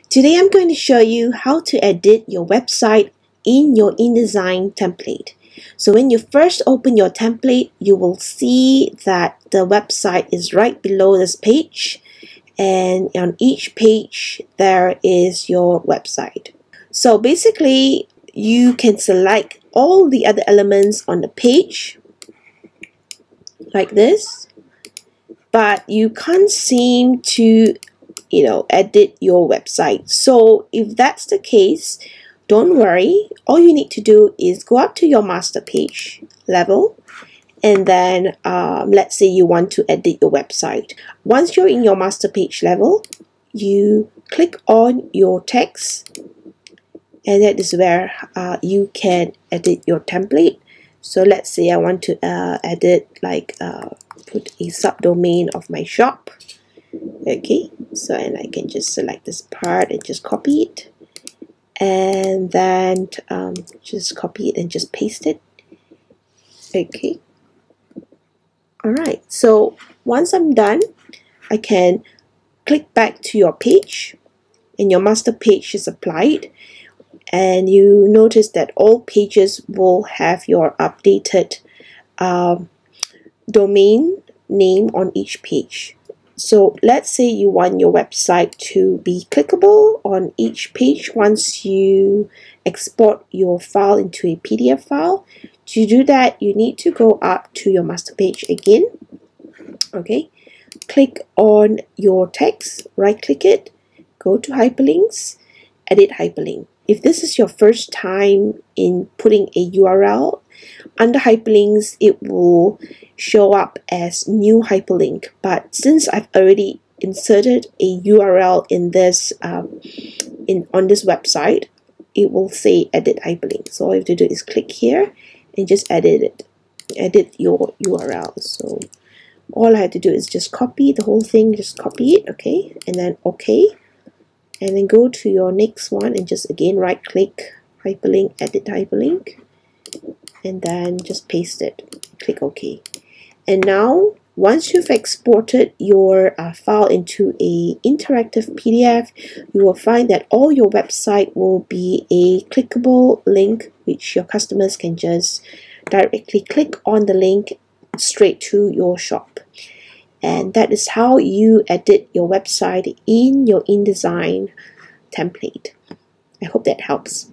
Today I'm going to show you how to edit your website in your InDesign template. So when you first open your template, you will see that the website is right below this page, and on each page there is your website. So basically you can select all the other elements on the page like this, but you can't seem to edit your website. So if that's the case, don't worry. All you need to do is go up to your master page level, and then let's say you want to edit your website. Once you're in your master page level, you click on your text, and that is where you can edit your template. So let's say I want to edit, like put a subdomain of my shop. Okay, so and I can just select this part and just copy it, and then just copy it and just paste it. Okay, alright, so once I'm done, I can click back to your page, and your master page is applied, and you notice that all pages will have your updated domain name on each page. So let's say you want your website to be clickable on each page once you export your file into a PDF file. To do that, you need to go up to your master page again. Okay, click on your text, right click it, go to Hyperlinks, edit hyperlink. If this is your first time in putting a URL, under hyperlinks it will show up as new hyperlink, but since I've already inserted a URL in this on this website, it will say edit hyperlink. So all you have to do is click here and just edit your URL. So all I have to do is just copy the whole thing, just copy it, okay, and then okay, and then go to your next one and just again right click, hyperlink, edit hyperlink, and then just paste it, click OK. And now once you've exported your file into a interactive PDF, you will find that all your website will be a clickable link, which your customers can just directly click on the link straight to your shop. And that is how you edit your website in your InDesign template. I hope that helps.